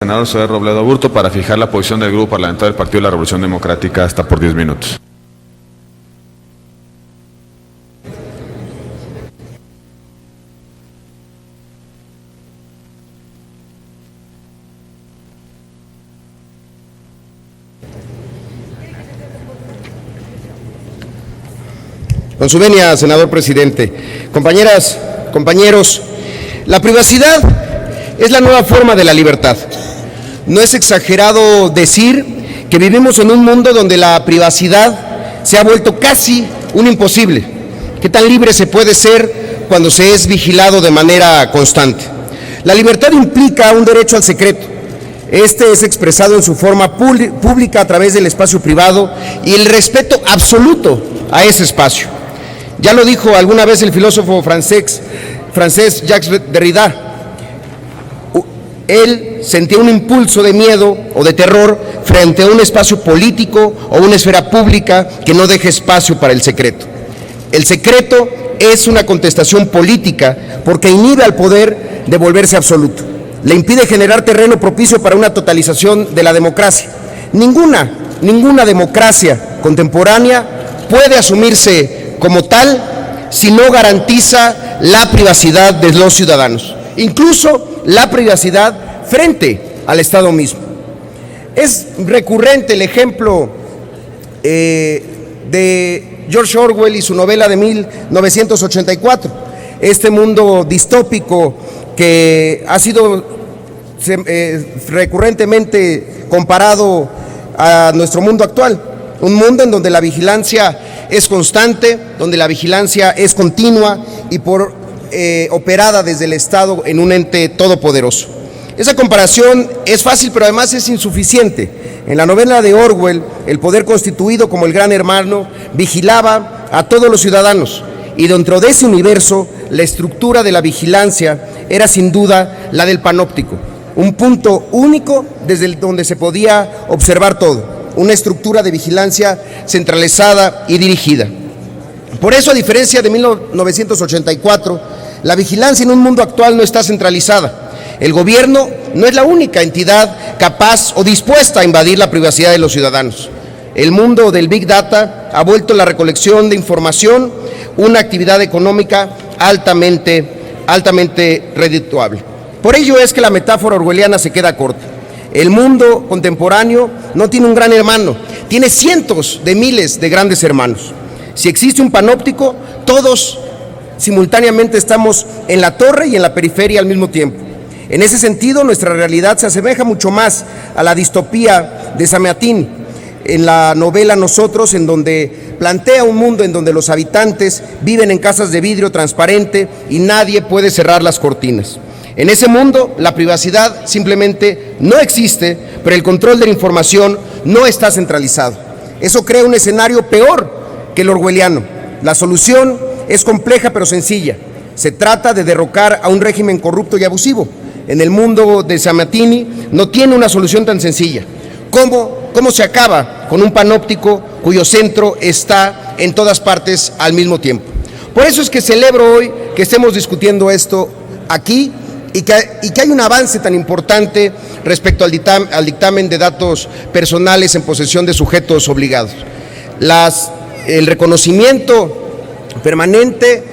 senador Zoé Robledo Aburto para fijar la posición del Grupo Parlamentario del Partido de la Revolución Democrática hasta por 10 minutos. Con su venia, senador presidente. Compañeras, compañeros, la privacidad es la nueva forma de la libertad. No es exagerado decir que vivimos en un mundo donde la privacidad se ha vuelto casi un imposible. ¿Qué tan libre se puede ser cuando se es vigilado de manera constante? La libertad implica un derecho al secreto. Este es expresado en su forma pública a través del espacio privado y el respeto absoluto a ese espacio. Ya lo dijo alguna vez el filósofo francés Jacques Derrida. Él sentía un impulso de miedo o de terror frente a un espacio político o una esfera pública que no deje espacio para el secreto. El secreto es una contestación política porque inhibe al poder de volverse absoluto. Le impide generar terreno propicio para una totalización de la democracia. Ninguna democracia contemporánea puede asumirse como tal si no garantiza la privacidad de los ciudadanos, incluso la privacidad frente al Estado mismo. Es recurrente el ejemplo de George Orwell y su novela de 1984, este mundo distópico que ha sido recurrentemente comparado a nuestro mundo actual, un mundo en donde la vigilancia es constante, donde la vigilancia es continua y operada desde el Estado en un ente todopoderoso. Esa comparación es fácil, pero además es insuficiente. En la novela de Orwell, el poder constituido como el Gran Hermano vigilaba a todos los ciudadanos, y dentro de ese universo, la estructura de la vigilancia era sin duda la del panóptico, un punto único desde donde se podía observar todo. Una estructura de vigilancia centralizada y dirigida. Por eso, a diferencia de 1984, la vigilancia en un mundo actual no está centralizada. El gobierno no es la única entidad capaz o dispuesta a invadir la privacidad de los ciudadanos. El mundo del Big Data ha vuelto la recolección de información una actividad económica altamente redituable. Por ello es que la metáfora orwelliana se queda corta. El mundo contemporáneo no tiene un gran hermano, tiene cientos de miles de grandes hermanos. Si existe un panóptico, todos simultáneamente estamos en la torre y en la periferia al mismo tiempo. En ese sentido, nuestra realidad se asemeja mucho más a la distopía de Sameatín en la novela Nosotros, en donde plantea un mundo en donde los habitantes viven en casas de vidrio transparente y nadie puede cerrar las cortinas. En ese mundo, la privacidad simplemente no existe, pero el control de la información no está centralizado. Eso crea un escenario peor que el orwelliano. La solución es compleja pero sencilla. Se trata de derrocar a un régimen corrupto y abusivo. En el mundo de Sameatín no tiene una solución tan sencilla. ¿Cómo se acaba con un panóptico cuyo centro está en todas partes al mismo tiempo? Por eso es que celebro hoy que estemos discutiendo esto aquí, y que hay un avance tan importante respecto al dictamen de datos personales en posesión de sujetos obligados. El reconocimiento permanente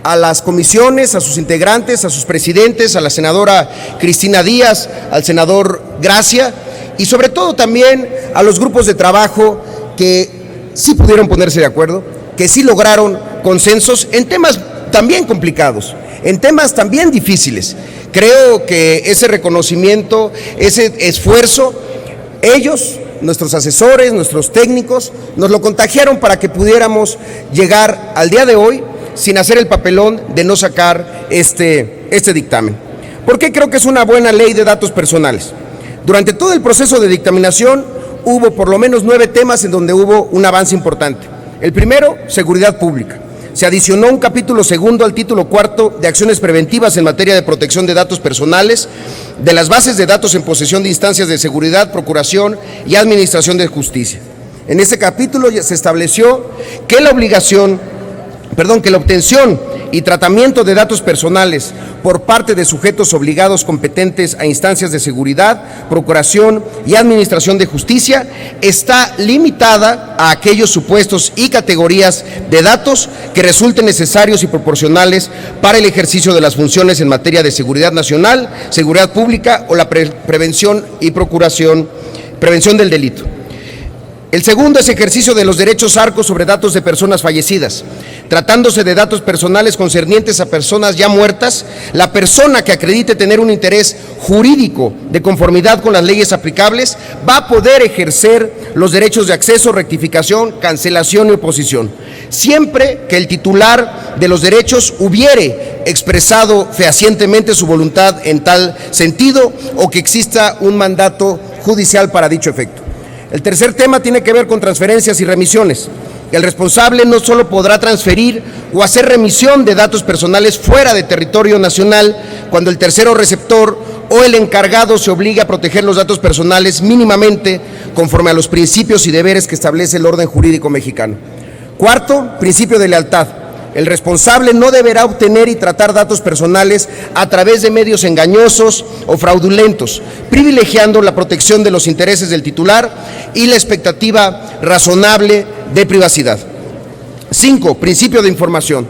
a las comisiones, a sus integrantes, a sus presidentes, a la senadora Cristina Díaz, al senador Gracia, y sobre todo también a los grupos de trabajo que sí pudieron ponerse de acuerdo, que sí lograron consensos en temas también complicados, en temas también difíciles. Creo que ese reconocimiento, ese esfuerzo, ellos, nuestros asesores, nuestros técnicos, nos lo contagiaron para que pudiéramos llegar al día de hoy sin hacer el papelón de no sacar este dictamen. ¿Por qué creo que es una buena ley de datos personales? Durante todo el proceso de dictaminación hubo por lo menos 9 temas en donde hubo un avance importante. El primero, seguridad pública. Se adicionó un capítulo segundo al título cuarto de acciones preventivas en materia de protección de datos personales, de las bases de datos en posesión de instancias de seguridad, procuración y administración de justicia. En ese capítulo se estableció que la obtención y tratamiento de datos personales por parte de sujetos obligados competentes a instancias de seguridad, procuración y administración de justicia está limitada a aquellos supuestos y categorías de datos que resulten necesarios y proporcionales para el ejercicio de las funciones en materia de seguridad nacional, seguridad pública o la prevención y prevención del delito. El segundo es ejercicio de los derechos ARCO sobre datos de personas fallecidas. Tratándose de datos personales concernientes a personas ya muertas, la persona que acredite tener un interés jurídico de conformidad con las leyes aplicables va a poder ejercer los derechos de acceso, rectificación, cancelación y oposición, siempre que el titular de los derechos hubiere expresado fehacientemente su voluntad en tal sentido o que exista un mandato judicial para dicho efecto. El tercer tema tiene que ver con transferencias y remisiones. El responsable no solo podrá transferir o hacer remisión de datos personales fuera de territorio nacional cuando el tercero receptor o el encargado se obligue a proteger los datos personales mínimamente conforme a los principios y deberes que establece el orden jurídico mexicano. Cuarto, principio de lealtad. El responsable no deberá obtener y tratar datos personales a través de medios engañosos o fraudulentos, privilegiando la protección de los intereses del titular y la expectativa razonable de privacidad. 5. Principio de información.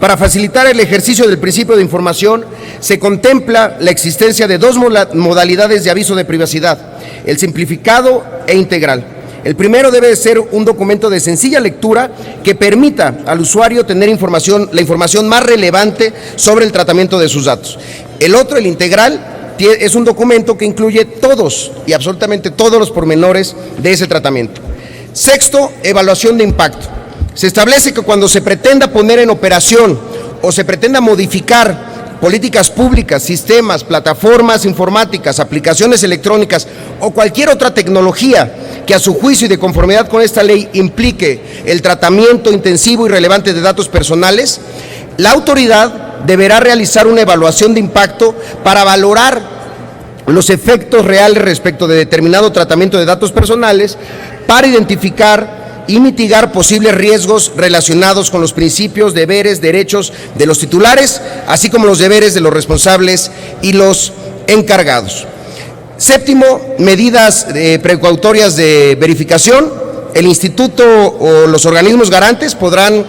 Para facilitar el ejercicio del principio de información, se contempla la existencia de dos modalidades de aviso de privacidad, el simplificado e integral. El primero debe ser un documento de sencilla lectura que permita al usuario tener la información más relevante sobre el tratamiento de sus datos. El otro, el integral, es un documento que incluye todos y absolutamente todos los pormenores de ese tratamiento. Sexto, evaluación de impacto. Se establece que cuando se pretenda poner en operación o se pretenda modificar políticas públicas, sistemas, plataformas informáticas, aplicaciones electrónicas o cualquier otra tecnología que a su juicio y de conformidad con esta ley implique el tratamiento intensivo y relevante de datos personales, la autoridad deberá realizar una evaluación de impacto para valorar los efectos reales respecto de determinado tratamiento de datos personales para identificar y mitigar posibles riesgos relacionados con los principios, deberes, derechos de los titulares, así como los deberes de los responsables y los encargados. Séptimo, medidas precautorias de verificación. El instituto o los organismos garantes podrán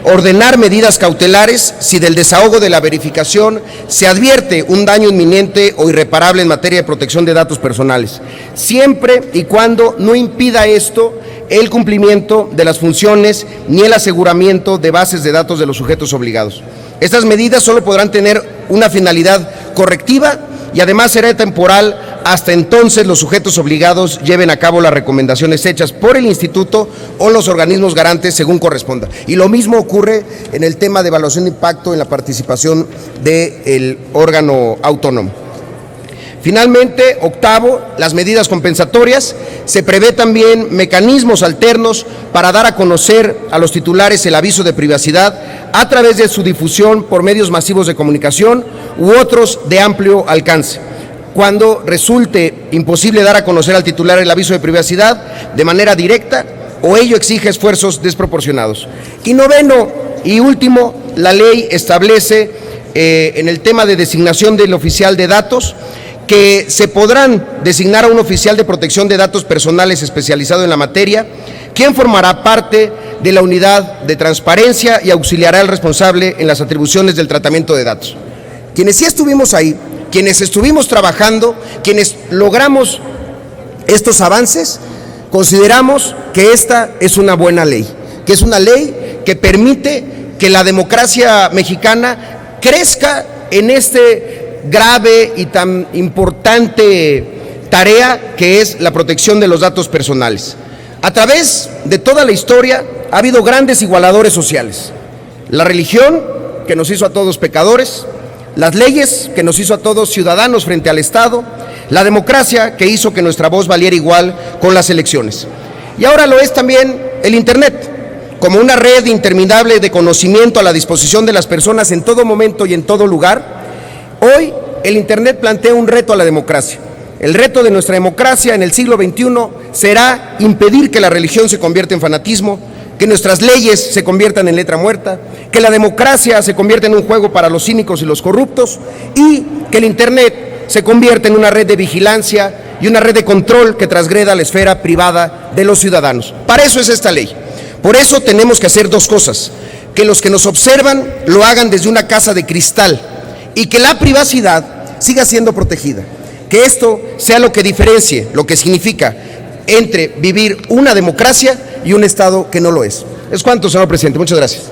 ordenar medidas cautelares si del desahogo de la verificación se advierte un daño inminente o irreparable en materia de protección de datos personales, siempre y cuando no impida esto el cumplimiento de las funciones ni el aseguramiento de bases de datos de los sujetos obligados. Estas medidas solo podrán tener una finalidad correctiva y además será temporal hasta entonces los sujetos obligados lleven a cabo las recomendaciones hechas por el instituto o los organismos garantes según corresponda. Y lo mismo ocurre en el tema de evaluación de impacto en la participación del órgano autónomo. Finalmente, octavo, las medidas compensatorias. Se prevé también mecanismos alternos para dar a conocer a los titulares el aviso de privacidad a través de su difusión por medios masivos de comunicación u otros de amplio alcance, cuando resulte imposible dar a conocer al titular el aviso de privacidad de manera directa o ello exige esfuerzos desproporcionados. Y noveno y último, la ley establece en el tema de designación del oficial de datos que se podrán designar a un oficial de protección de datos personales especializado en la materia, quien formará parte de la unidad de transparencia y auxiliará al responsable en las atribuciones del tratamiento de datos. Quienes sí estuvimos ahí, quienes estuvimos trabajando, quienes logramos estos avances, consideramos que esta es una buena ley, que es una ley que permite que la democracia mexicana crezca en este grave y tan importante tarea que es la protección de los datos personales. A través de toda la historia ha habido grandes igualadores sociales. La religión, que nos hizo a todos pecadores, las leyes, que nos hizo a todos ciudadanos frente al Estado, la democracia, que hizo que nuestra voz valiera igual con las elecciones. Y ahora lo es también el Internet, como una red interminable de conocimiento a la disposición de las personas en todo momento y en todo lugar. Hoy el Internet plantea un reto a la democracia. El reto de nuestra democracia en el siglo XXI será impedir que la religión se convierta en fanatismo, que nuestras leyes se conviertan en letra muerta, que la democracia se convierta en un juego para los cínicos y los corruptos y que el Internet se convierta en una red de vigilancia y una red de control que transgreda la esfera privada de los ciudadanos. Para eso es esta ley. Por eso tenemos que hacer dos cosas: que los que nos observan lo hagan desde una casa de cristal y que la privacidad siga siendo protegida. Que esto sea lo que diferencie, lo que significa entre vivir una democracia y un Estado que no lo es. Es cuanto, señor presidente. Muchas gracias.